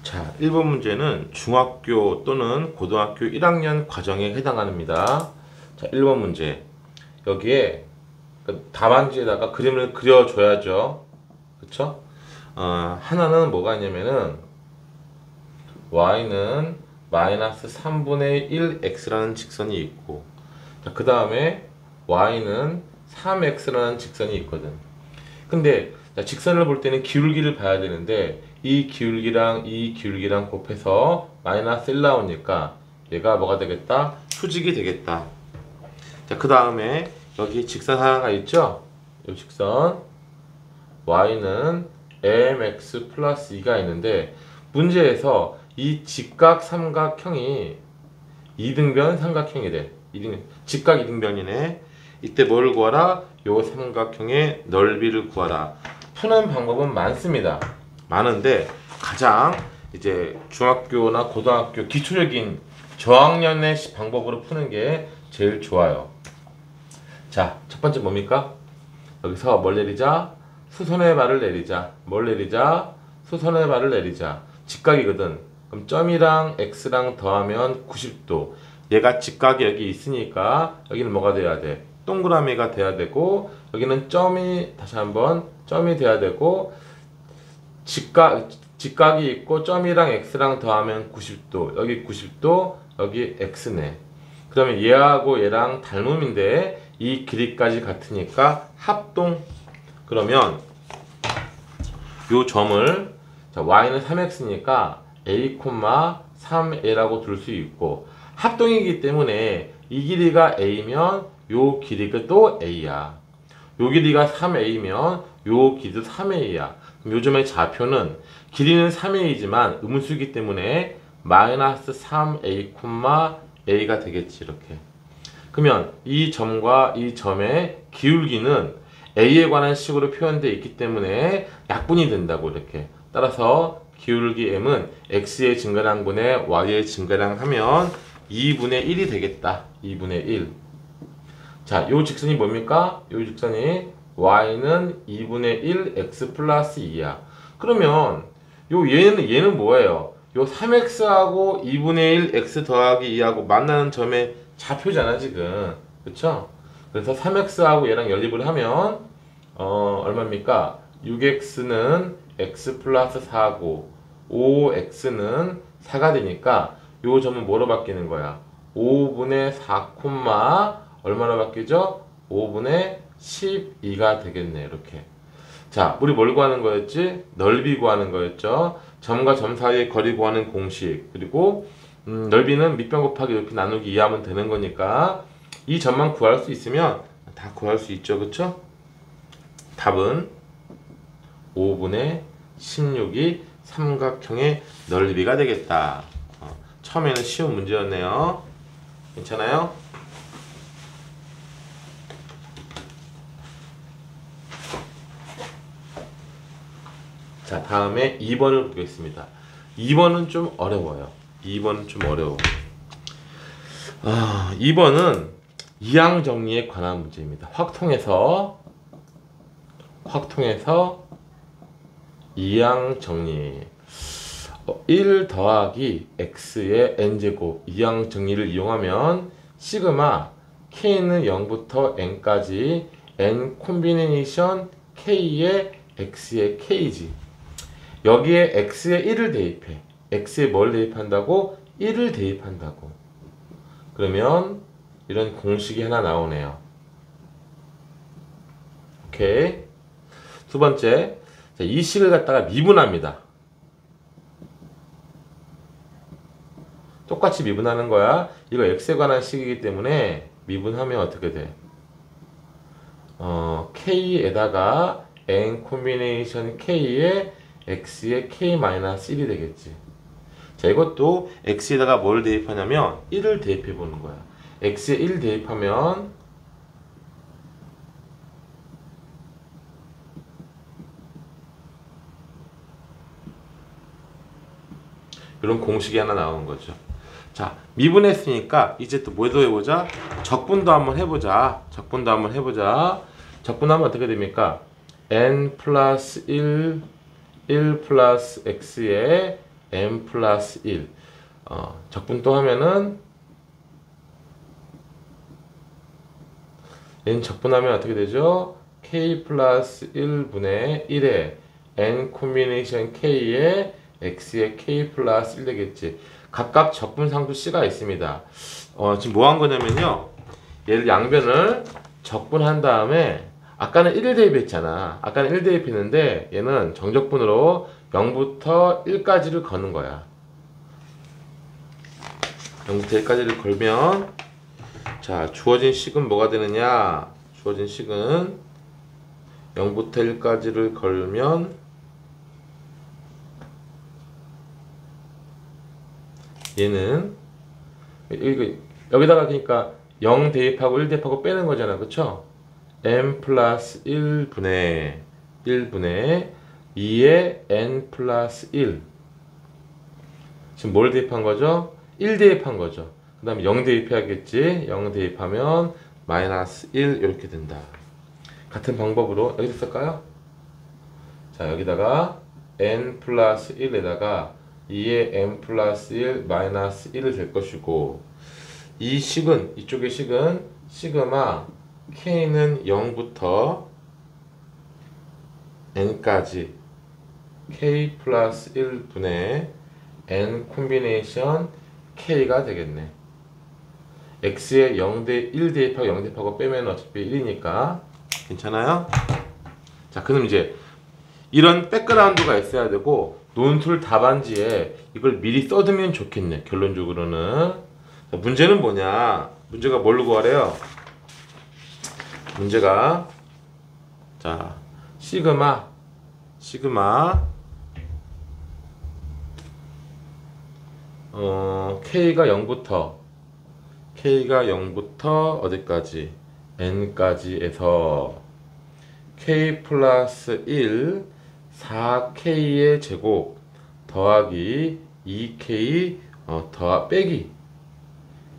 자, 1번 문제는 중학교 또는 고등학교 1학년 과정에 해당합니다. 자, 1번 문제. 여기에 그 답안지에다가 그림을 그려줘야죠. 그쵸? 하나는 뭐가 있냐면은 y는 마이너스 3분의 1x라는 직선이 있고, 그 다음에 y는 3x라는 직선이 있거든. 근데 직선을 볼 때는 기울기를 봐야 되는데 이 기울기랑 이 기울기랑 곱해서 마이너스 1 나오니까 얘가 뭐가 되겠다? 수직이 되겠다. 자, 그 다음에 여기 직선 하나가 있죠? 이 직선 y는 mx 플러스 2가 있는데 문제에서 이 직각 삼각형이 이등변 삼각형이래. 직각 이등변이네. 이때 뭘 구하라? 요 삼각형의 넓이를 구하라. 푸는 방법은 많습니다. 많은데 가장 이제 중학교나 고등학교 기초적인 저학년의 방법으로 푸는 게 제일 좋아요. 자, 첫 번째 뭡니까? 여기서 뭘 내리자? 수선의 발을 내리자. 뭘 내리자? 수선의 발을 내리자. 직각이거든. 그럼 점이랑 x랑 더하면 90도. 얘가 직각이 여기 있으니까 여기는 뭐가 돼야 돼? 동그라미가 돼야 되고, 여기는 점이 다시 한번 점이 돼야 되고, 직각이 있고 점이랑 x랑 더하면 90도. 여기 90도, 여기 x네. 그러면 얘하고 얘랑 닮음인데 이 길이까지 같으니까 합동. 그러면 요 점을, 자, y는 3x니까 a, 3a라고 둘 수 있고, 합동이기 때문에 이 길이가 a면 요 길이가 또 a야. 요 길이가 3a면 요 길이도 3a야. 그럼 요즘의 좌표는 길이는 3a지만 음수이기 때문에 마이너스 3a, a가 되겠지. 이렇게. 그러면 이 점과 이 점의 기울기는 a에 관한 식으로 표현되어 있기 때문에 약분이 된다고. 이렇게. 따라서 기울기 m은 x의 증가량분의 y의 증가량 하면 2분의 1이 되겠다. 2분의 1. 자, 요 직선이 뭡니까? 요 직선이 y는 2분의 1 x 플러스 2야. 그러면 얘는 뭐예요? 요 3x하고 2분의 1 x 더하기 2하고 만나는 점의 좌표잖아, 지금. 그쵸? 그래서 3x하고 얘랑 연립을 하면 얼마입니까? 6x는 x 플러스 4고 5x는 4가 되니까 요 점은 뭐로 바뀌는 거야? 5분의 4, 얼마나 바뀌죠? 5분의 12가 되겠네. 이렇게. 자, 우리 뭘 구하는 거였지? 넓이 구하는 거였죠. 점과 점 사이의 거리 구하는 공식. 그리고 넓이는 밑변 곱하기 높이 나누기 2하면 되는 거니까 이 점만 구할 수 있으면 다 구할 수 있죠. 그쵸? 답은 5분의 16이 삼각형의 넓이가 되겠다. 처음에는 쉬운 문제였네요. 괜찮아요? 자, 다음에 2번을 보겠습니다. 2번은 좀 어려워요. 2번은 좀 어려워. 2번은 이항 정리에 관한 문제입니다. 확통해서 이항 정리. 1 더하기 x의 n제곱 이항 정리를 이용하면 시그마 k는 0부터 n까지 n 콤비네이션 k의 x의 k지. 여기에 x에 1을 대입해. x에 뭘 대입한다고? 1을 대입한다고. 그러면 이런 공식이 하나 나오네요. 오케이. 두 번째, 자, 이 식을 갖다가 미분합니다. 똑같이 미분하는 거야. 이거 x에 관한 식이기 때문에 미분하면 어떻게 돼? k에다가 n 콤비네이션 k에 x의 k-1이 되겠지. 자, 이것도 x에다가 뭘 대입하냐면 1을 대입해 보는 거야. x에 1 대입하면 이런 공식이 하나 나오는 거죠. 자, 미분했으니까 이제 또 뭐 해보자? 적분도 한번 해보자. 적분하면 어떻게 됩니까? n 플러스 1 플러스 x에 n 플러스 1 적분 또 하면은 n 적분하면 어떻게 되죠? k 플러스 1분의 1에 n 콤비네이션 k에 x에 k 플러스 1 되겠지. 각각 적분상수 c가 있습니다. 지금 뭐 한 거냐면요. 얘를 양변을 적분한 다음에 아까는 1을 대입했잖아. 아까는 1 대입했는데 얘는 정적분으로 0부터 1까지를 거는 거야. 0부터 1까지를 걸면 자, 주어진 식은 뭐가 되느냐? 주어진 식은 0부터 1까지를 걸면 얘는 여기다가 그러니까 0 대입하고 1 대입하고 빼는 거잖아. 그쵸? n 플러스 1분의 2의 n 플러스 1 지금 뭘 대입한 거죠? 1 대입한 거죠. 그 다음에 0 대입해야겠지. 0 대입하면 마이너스 1 이렇게 된다. 같은 방법으로 여기다 쓸까요? 자, 여기다가 n 플러스 1에다가 2의 n 플러스 1 마이너스 1을 될 것이고 이 식은 이쪽의 식은 시그마 k는 0부터 n까지 k 플러스 1분의 n 콤비네이션 k가 되겠네. x에 1 대입하고 0 대입하고 빼면 어차피 1이니까 괜찮아요? 자, 그럼 이제 이런 백그라운드가 있어야 되고 논술 답안지에 이걸 미리 써두면 좋겠네. 결론적으로는. 자, 문제는 뭐냐? 문제가 뭘로 구하래요? 문제가 자 시그마 k가 0부터 어디까지? n까지 해서 k 플러스 1 4k의 제곱 더하기 2k 빼기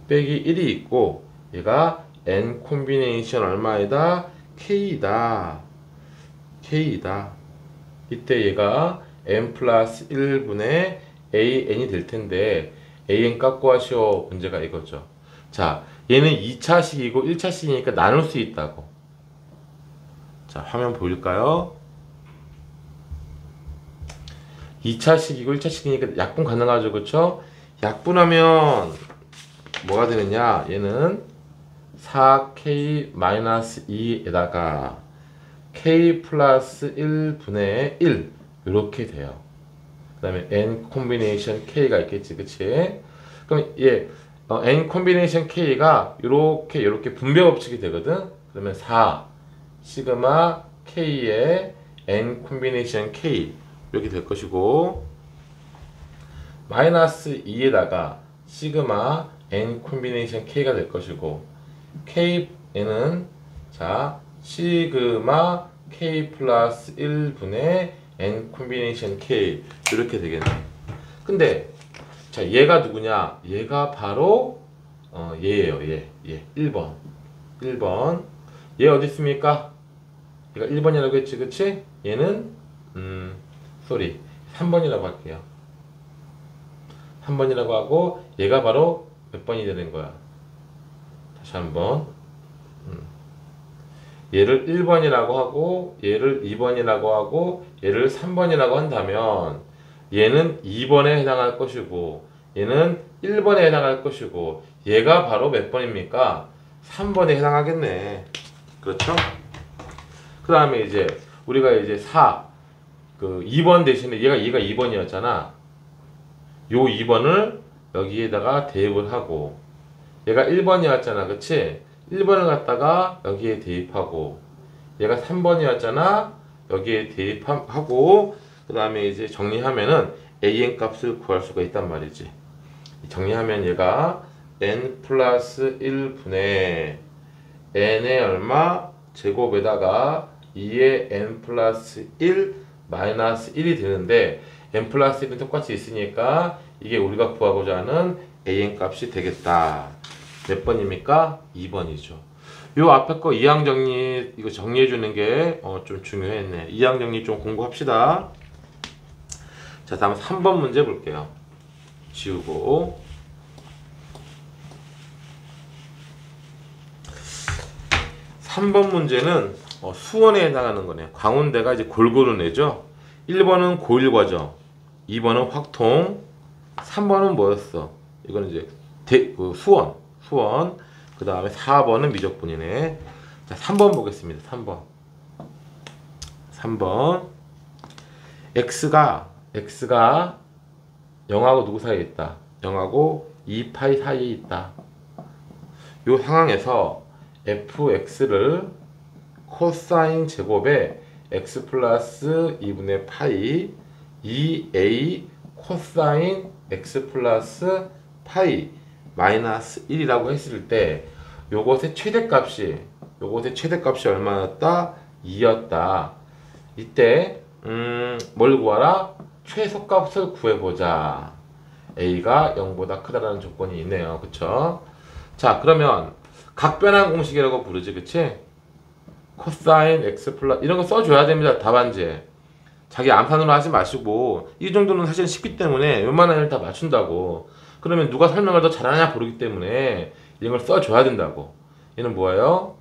1이 있고 얘가 n 콤비네이션 얼마이다? k이다. 이때 얘가 n 플러스 1분의 an이 될 텐데 an 깎고 하시오. 문제가 이거죠. 자, 얘는 2차식이고 1차식이니까 나눌 수 있다고. 자, 화면 보일까요? 2차식이고 1차식이니까 약분 가능하죠. 그쵸? 약분하면 뭐가 되느냐? 얘는 4k-2에다가 k 플러스 1분의 1 이렇게 돼요. 그 다음에 n 콤비네이션 k가 있겠지. 그치? 그럼 얘 n 콤비네이션 k가 이렇게 분배 법칙이 되거든. 그러면 4 시그마 k의 n 콤비네이션 k 이렇게 될 것이고 마이너스 2에다가 시그마 n 콤비네이션 k가 될 것이고 k는 자 시그마 k 플러스 1분의 n 콤비네이션 k 이렇게 되겠네. 근데 자 얘가 누구냐? 얘가 바로 얘예요. 얘 1번 얘 어디 있습니까? 얘가 1번이라고 했지. 그치? 얘는 3번이라고 할게요. 3번이라고 하고 얘가 바로 몇 번이 되는 거야? 다시 한번 얘를 1번이라고 하고 얘를 2번이라고 하고 얘를 3번이라고 한다면 얘는 2번에 해당할 것이고 얘는 1번에 해당할 것이고 얘가 바로 몇 번입니까? 3번에 해당하겠네. 그렇죠? 그 다음에 이제 우리가 이제 2번 대신에 얘가 2번이었잖아. 요 2번을 여기에다가 대입을 하고 얘가 1번이었잖아. 그치? 1번을 갖다가 여기에 대입하고 얘가 3번이었잖아. 여기에 대입하고 그 다음에 이제 정리하면은 an 값을 구할 수가 있단 말이지. 정리하면 얘가 n 플러스 1분의 n의 얼마 제곱에다가 2의 n 플러스 1 마이너스 1이 되는데 n 플러스 1은 똑같이 있으니까 이게 우리가 구하고자 하는 an 값이 되겠다. 몇 번입니까? 2번이죠. 요 앞에 거 이항 정리 이거 정리해 주는 게 좀 중요했네. 이항 정리 좀 공부합시다. 자, 다음 3번 문제 볼게요. 지우고. 3번 문제는 수원에 해당하는 거네요. 광운대가 이제 골고루 내죠. 1번은 고1 과정, 2번은 확통, 3번은 뭐였어? 이거는 이제 수원. 그 다음에 4번은 미적분이네. 자, 3번 보겠습니다. 3번. x가 0하고 누구 사이에 있다? 0하고 2파이 사이에 있다. 이 상황에서 fx를 코사인 제곱에 x 플러스 2분의 파이 2a 코사인 x 플러스 파이 마이너스 1이라고 했을 때 요것의 최대값이 얼마였다? 2였다. 이때 뭘 구하라? 최소값을 구해보자. a가 0보다 크다라는 조건이 있네요. 그쵸? 자, 그러면 각변환 공식이라고 부르지, 그치? 코사인 x 플러스 이런 거 써줘야 됩니다. 답안지에. 자기 암산으로 하지 마시고 이 정도는 사실 쉽기 때문에 웬만한 애를 다 맞춘다고. 그러면 누가 설명을 더 잘하냐 모르기 때문에 이런 걸 써줘야 된다고. 얘는 뭐예요?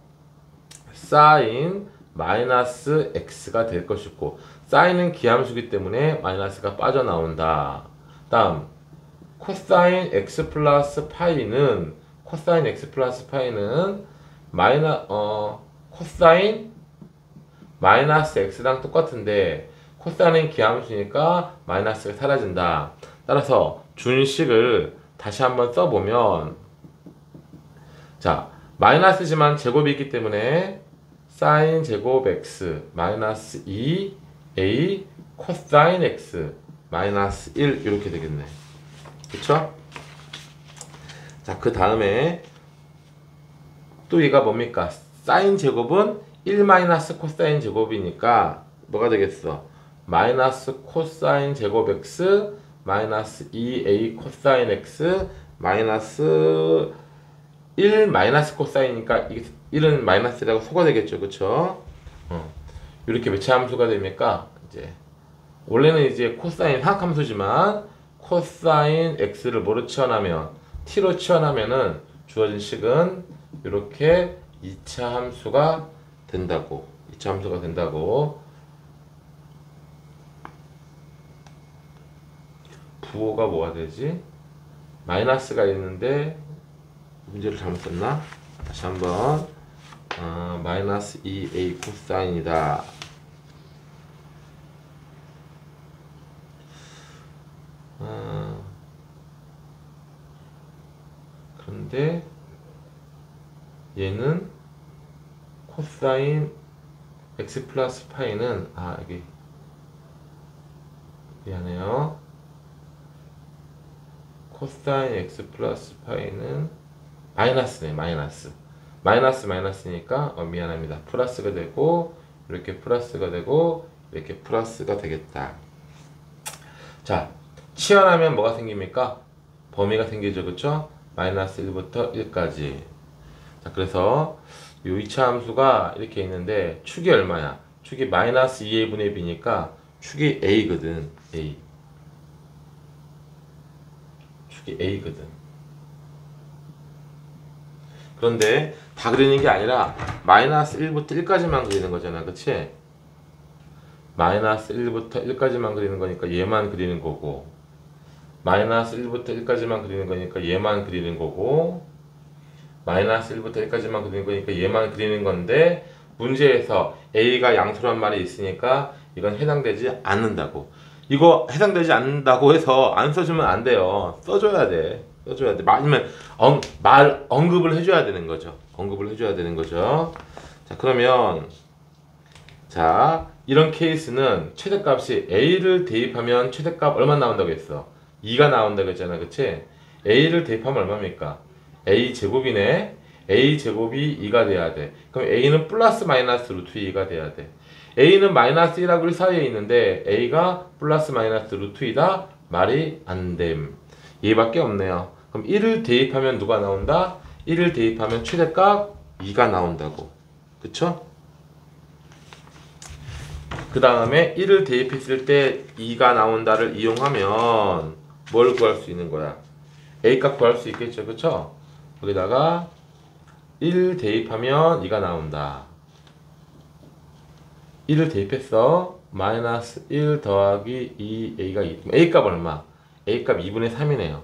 사인 마이너스 x가 될 것이고, 사인은 기함수기 때문에 마이너스가 빠져나온다. 다음 코사인 x 플러스 파이는 코사인 마이너스 x랑 똑같은데 코사인은 기함수니까 마이너스가 사라진다. 따라서 준식을 다시 한번 써보면, 자, 마이너스지만 제곱이 있기 때문에 사인 제곱 x 마이너스 2a 코사인 x 마이너스 1 이렇게 되겠네. 그쵸? 자, 그 다음에 또 얘가 뭡니까? 사인 제곱은 1 마이너스 코사인 제곱이니까 뭐가 되겠어? 마이너스 코사인 제곱 x 마이너스 2a 코사인 x 마이너스 1 마이너스 코사인이니까 이게 1은 마이너스라고 소가 되겠죠. 그쵸? 이렇게 몇 차 함수가 됩니까? 이제 원래는 이제 코사인 상함수지만 코사인 x를 뭐로 치환하면 t로 치환하면은 주어진 식은 이렇게 2차 함수가 된다고. 2차 함수가 된다고. 부호가 뭐가 되지? 마이너스가 있는데 문제를 잘못 썼나? 다시 한번. 마이너스 2a 코사인이다. 그런데 얘는 코사인 x 플러스 파이는 여기 미안해요. 코사인 x 플러스 파이는 마이너스네. 마이너스니까 미안합니다. 플러스가 되고 이렇게 플러스가 되고 이렇게 플러스가 되겠다. 자, 치환하면 뭐가 생깁니까? 범위가 생기죠. 그쵸? 마이너스 1부터 1까지. 자, 그래서 요 2차 함수가 이렇게 있는데 축이 얼마야? 축이 마이너스 2a분의 b니까 축이 a거든. 축이 a거든. 그런데 다 그리는 게 아니라 마이너스 1부터 1까지만 그리는 거잖아. 그치? 마이너스 1부터 1까지만 그리는 거니까 얘만 그리는 거고, 마이너스 1부터 1까지만 그리는 거니까 얘만 그리는 거고, 마이너스 1부터 1까지만 그리는 거니까 얘만 그리는 건데, 문제에서 a가 양수란 말이 있으니까 이건 해당되지 않는다고. 이거 해당되지 않는다고 해서 안 써주면 안 돼요. 써줘야 돼. 아니면 언급을 해줘야 되는 거죠. 자, 그러면 자, 이런 케이스는 최대값이 a를 대입하면 최대값 얼마 나온다고 했어? 2가 나온다고 했잖아. 그치? a를 대입하면 얼마입니까? a 제곱이네. a 제곱이 2가 돼야 돼. 그럼 a는 플러스 마이너스 루트 2가 돼야 돼. a는 마이너스 1하고 1 사이에 있는데 a가 플러스 마이너스 루트 2다? 말이 안 됨. 얘밖에 없네요. 그럼 1을 대입하면 누가 나온다? 1을 대입하면 최대값 2가 나온다고. 그쵸? 그 다음에 1을 대입했을 때 2가 나온다를 이용하면 뭘 구할 수 있는 거야? A값 구할 수 있겠죠, 그쵸? 여기다가 1 대입하면 2가 나온다. 1을 대입했어. 마이너스 1 더하기 2A가 2. A값 얼마? A값 2분의 3이네요.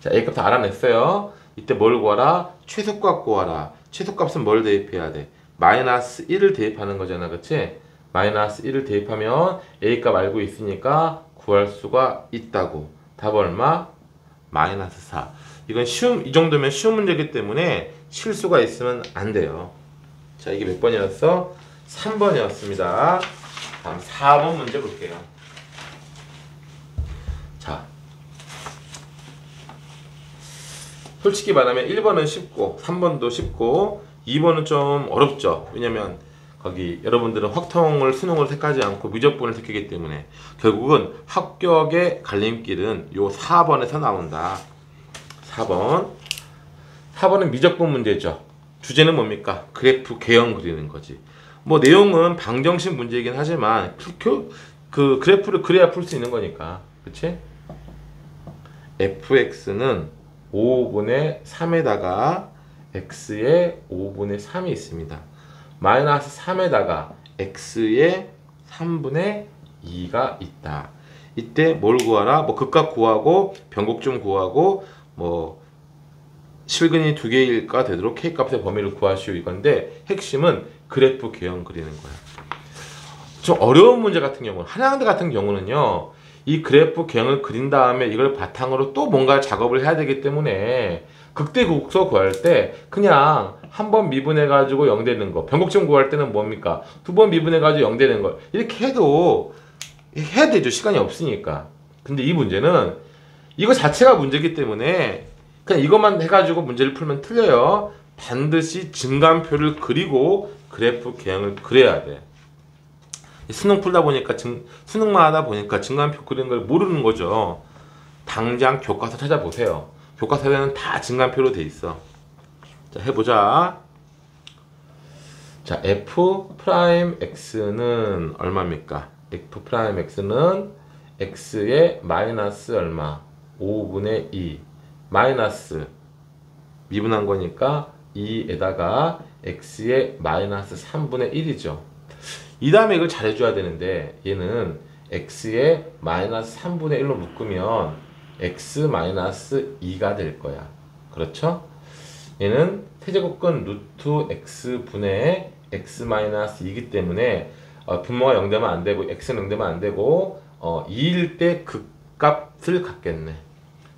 자, A값 다 알아냈어요. 이때 뭘 구하라? 최소값 구하라. 최소값은 뭘 대입해야 돼? 마이너스 1을 대입하는 거잖아, 그치? 마이너스 1을 대입하면 A값 알고 있으니까 구할 수가 있다고. 답 얼마? 마이너스 4. 이건 이 정도면 쉬운 문제이기 때문에 실수가 있으면 안 돼요. 자, 이게 몇 번이었어? 3번이었습니다. 다음 4번 문제 볼게요. 자, 솔직히 말하면 1번은 쉽고 3번도 쉽고 2번은 좀 어렵죠. 왜냐면 거기 여러분들은 확통을 수능을 택하지 않고 미적분을 택하기 때문에 결국은 합격의 갈림길은 요 4번에서 나온다. 4번은 미적분 문제죠. 주제는 뭡니까? 그래프 개형 그리는 거지. 뭐 내용은 방정식 문제이긴 하지만 그 그래프를 그려야 풀 수 있는 거니까. 그치? fx는 5분의 3에다가 x의 5분의 3이 있습니다. 마이너스 3에다가 x의 3분의 2가 있다. 이때 뭘 구하라? 뭐 극값 구하고 변곡점 구하고 뭐 실근이 두 개일까 되도록 k값의 범위를 구하시오 이건데 핵심은 그래프 개형 그리는 거야. 좀 어려운 문제 같은 경우는 한양대 같은 경우는요. 이 그래프 개형을 그린 다음에 이걸 바탕으로 또 뭔가 작업을 해야 되기 때문에 극대국소 구할 때 그냥 한 번 미분해 가지고 0 되는 거, 변곡점 구할 때는 뭡니까? 두 번 미분해 가지고 0 되는 거 이렇게 해도 해야 되죠. 시간이 없으니까. 근데 이 문제는 이거 자체가 문제이기 때문에 그냥 이것만 해가지고 문제를 풀면 틀려요. 반드시 증감표를 그리고 그래프 개형을 그려야 돼. 수능 풀다 보니까 수능만 하다 보니까 증감표 그리는 걸 모르는 거죠. 당장 교과서 찾아보세요. 교과서에는 다 증감표로 돼 있어. 자, 해보자. 자, f'x는 얼마입니까? f'x는 x의 마이너스 얼마? 5분의 2 마이너스 미분한 거니까 2에다가 x의 마이너스 3분의 1이죠. 이 다음에 이걸 잘해줘야 되는데 얘는 x의 마이너스 3분의 1로 묶으면 x 마이너스 2가 될 거야. 그렇죠? 얘는 세제곱근 루트 x 분의 x 마이너스 2이기 때문에 분모가 0 되면 안 되고 x는 0 되면 안 되고 2일 때 극값을 갖겠네.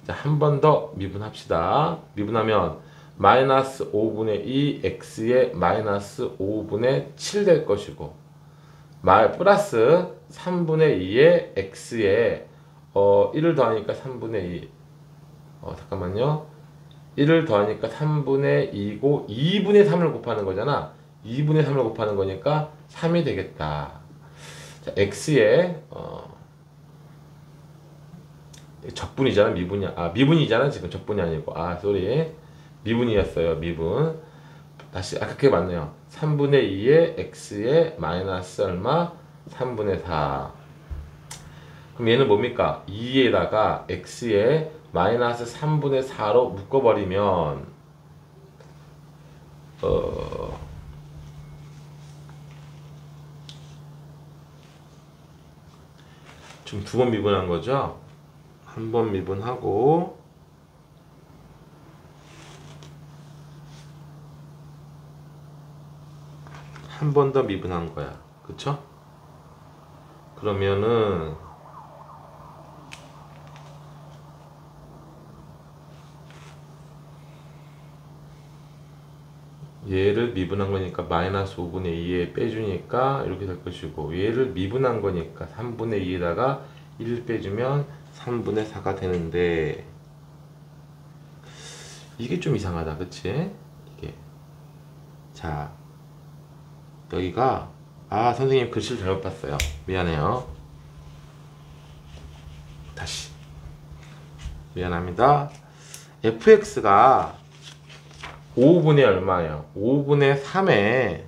자, 한 번 더 미분합시다. 미분하면 마이너스 5분의 2 x의 마이너스 5분의 7 될 것이고 플러스 3분의 2의 x에 1을 더하니까 3분의 2 잠깐만요. 1을 더하니까 3분의 2고 2분의 3을 곱하는 거잖아. 2분의 3을 곱하는 거니까 3이 되겠다. 자, x에 적분이잖아. 미분이야. 미분이잖아. 지금 적분이 아니고. 쏘리. 미분이었어요. 미분. 다시 그게 맞네요. 3분의 2의 x의 마이너스 얼마? 3분의 4. 그럼 얘는 뭡니까? 2에다가 x의 마이너스 3분의 4로 묶어버리면 지금 두 번 미분한 거죠? 한 번 미분하고 한 번 더 미분한 거야. 그쵸? 그러면은 얘를 미분한 거니까 마이너스 5분의 2에 빼주니까 이렇게 될 것이고 얘를 미분한 거니까 3분의 2에다가 1 빼주면 3분의 4가 되는데 이게 좀 이상하다. 그치? 이게 자 여기가 선생님 글씨를 잘못 봤어요. 미안해요. 다시 미안합니다. fx가 5분의 얼마예요? 5분의 3에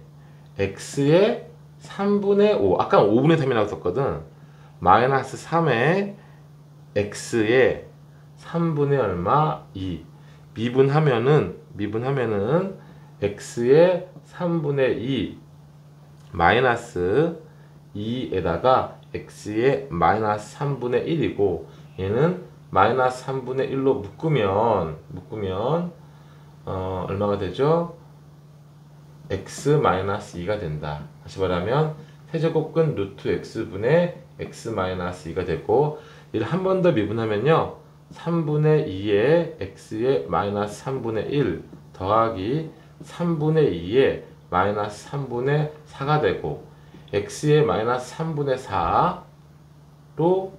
x의 3분의 5, 아까 5분의 3이라고 썼거든. 마이너스 3의 x의 3분의 얼마? 2. 미분하면은 x의 3분의 2 마이너스 2에다가 x의 마이너스 3분의 1이고, 얘는 마이너스 3분의 1로 묶으면 얼마가 되죠? x 마이너스 2가 된다. 다시 말하면 세제곱근 루트 x분의 x 마이너스 2가 되고, 이를 한 번 더 미분하면요 3분의 2의 x의 마이너스 3분의 1 더하기 3분의 2의 마이너스 3분의 4가 되고, x의 마이너스 3분의 4로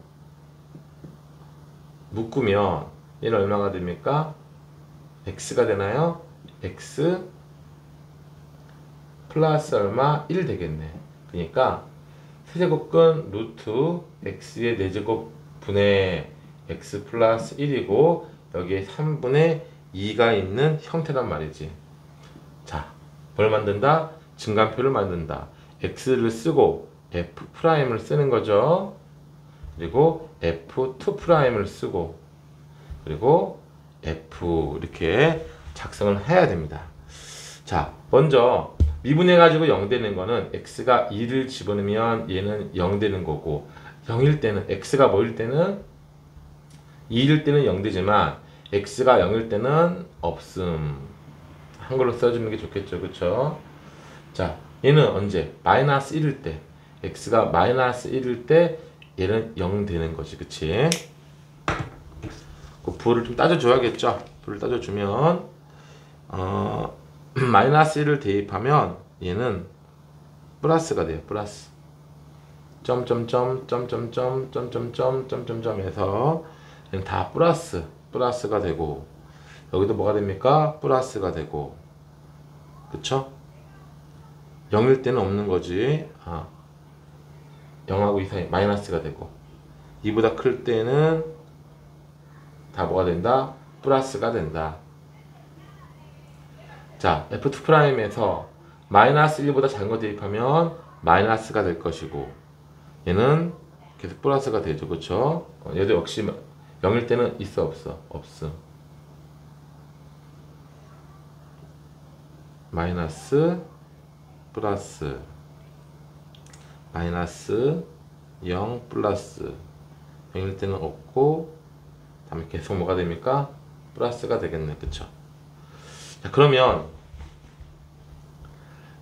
묶으면 얘는 얼마가 됩니까? x가 되나요? x 플러스 얼마? 1 되겠네. 그러니까 세제곱근 루트 x의 4제곱 분의 x 플러스 1이고 여기에 3분의 2가 있는 형태란 말이지. 자, 뭘 만든다? 증간표를 만든다. x를 쓰고 f'을 쓰는 거죠. 그리고 f2'을 쓰고 그리고 f 이렇게 작성을 해야 됩니다. 자, 먼저 미분해가지고 0 되는 거는 x가 2를 집어넣으면 얘는 0 되는 거고, 0일 때는 x가 뭐일 때는 2일 때는 0 되지만 x가 0일 때는 없음. 한글로 써주는 게 좋겠죠, 그쵸? 자, 얘는 언제? 마이너스 1일 때, x가 마이너스 1일 때 얘는 0 되는 거지, 그치? 그 부호를 좀 따져줘야겠죠. 부호를 따져주면 마이너스 1을 대입하면 얘는 플러스가 돼요. 플러스 점점점 점점점 점점점 점점점 해서 얘는 다 플러스가 되고, 여기도 뭐가 됩니까? 플러스가 되고, 그쵸? 0일 때는 없는 거지. 0하고 2 사이 마이너스가 되고, 2보다 클 때는 다 뭐가 된다? 플러스가 된다. 자, f2'에서 마이너스 1보다 작은 거 대입하면 마이너스가 될 것이고, 얘는 계속 플러스가 되죠, 그쵸? 얘도 역시 0일 때는 있어, 없어? 없음. 마이너스 플러스 마이너스 0 플러스 0일 때는 없고, 다음에 계속 뭐가 됩니까? 플러스가 되겠네, 그쵸? 자, 그러면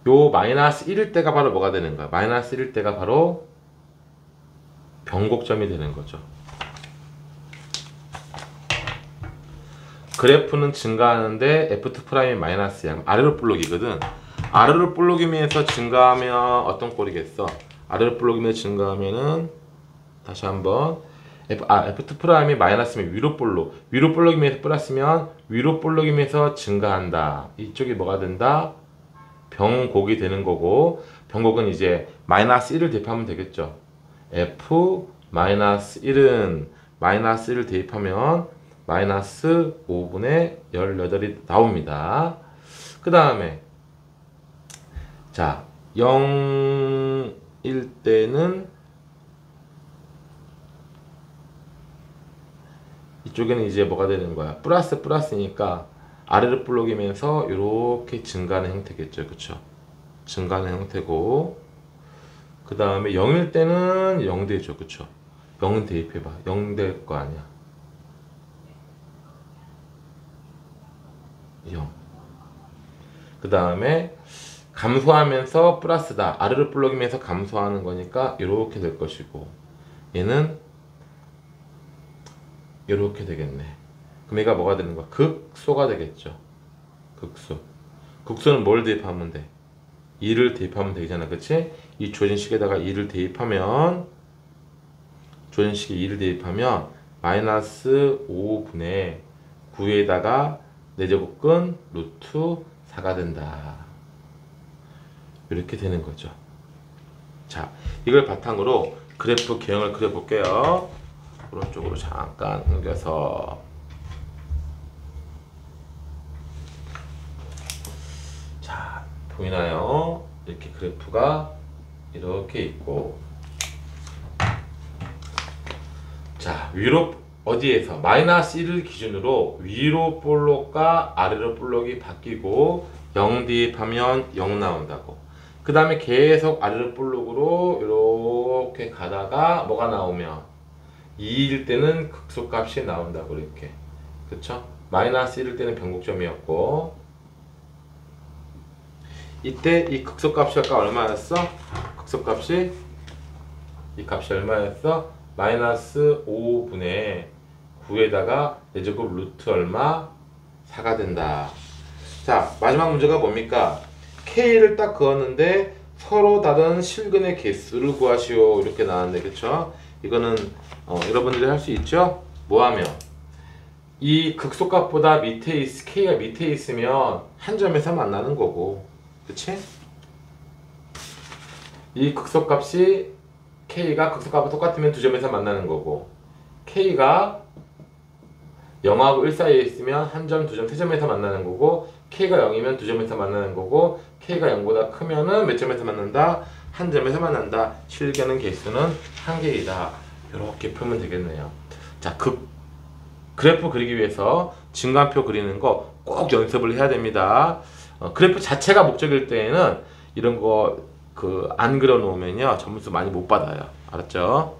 요 마이너스 1일 때가 바로 뭐가 되는 거야? 마이너스 1일 때가 바로 변곡점이 되는 거죠. 그래프는 증가하는데 f2'이 마이너스야. 아래로 볼록이거든. 아래로 볼록이면서 증가하면 어떤 꼴이겠어? 아래로 볼록이면서 증가하면은 다시 한번 f2'이 마이너스면 위로 볼록이면서 플러스면 위로 볼록이면서 증가한다. 이쪽이 뭐가 된다? 변곡이 되는 거고, 변곡은 이제 마이너스 1을 대입하면 되겠죠. f 마이너스 1은 마이너스 1을 대입하면 마이너스 5분의 18이 나옵니다. 그 다음에 자, 0일 때는 이쪽에는 이제 뭐가 되는 거야? 플러스니까 아래로 볼록이면서 이렇게 증가하는 형태겠죠, 그쵸? 증가하는 형태고, 그 다음에 0일 때는 0 되죠, 그쵸? 0은 대입해봐. 0 될 거 아니야. 0. 그 다음에 감소하면서 플러스다. 아래로 볼록이면서 감소하는 거니까 이렇게 될 것이고, 얘는 이렇게 되겠네. 그럼 얘가 뭐가 되는 거야? 극소가 되겠죠. 극소. 극소는 뭘 대입하면 돼? 2를 대입하면 되잖아, 그치? 이 조진식에다가 2를 대입하면, 조진식에 2를 대입하면 마이너스 5분의 9에다가 4제곱근 루트 4가 된다. 이렇게 되는 거죠. 자, 이걸 바탕으로 그래프 개형을 그려볼게요. 오른쪽으로 잠깐 옮겨서. 자, 보이나요? 이렇게 그래프가 이렇게 있고, 자 위로 어디에서 마이너스 1을 기준으로 위로 볼록과 아래로 볼록이 바뀌고 0 대입하면 0 나온다고. 그 다음에 계속 아래로 볼록으로 이렇게 가다가 뭐가 나오면 2일 때는 극소값이 나온다고. 이렇게, 그쵸? 마이너스 1일 때는 변곡점이었고, 이때 이 극소값이 아까 얼마였어? 극소값이 이 값이 얼마였어? 마이너스 5분의 9에다가 내제곱 루트 얼마? 4가 된다. 자, 마지막 문제가 뭡니까? K를 딱 그었는데 서로 다른 실근의 개수를 구하시오. 이렇게 나왔는데, 그쵸? 이거는 여러분들이 할 수 있죠? 뭐하면 이 극소값보다 밑에 K가 밑에 있으면 한 점에서 만나는 거고, 그치? 이 극소값이 K가 극소값과 똑같으면 두 점에서 만나는 거고, K가 0하고 1 사이에 있으면 한 점, 두 점, 세 점에서 만나는 거고, K가 0이면 두 점에서 만나는 거고, K가 0보다 크면은 몇 점에서 만난다? 한 점에서 만난다. 실견은 개수는 한 개이다. 이렇게 풀면 되겠네요. 자, 그래프 그리기 위해서 증간표 그리는 거 꼭 연습을 해야 됩니다. 그래프 자체가 목적일 때에는 이런 거 안 그려 놓으면요 점수 많이 못 받아요. 알았죠?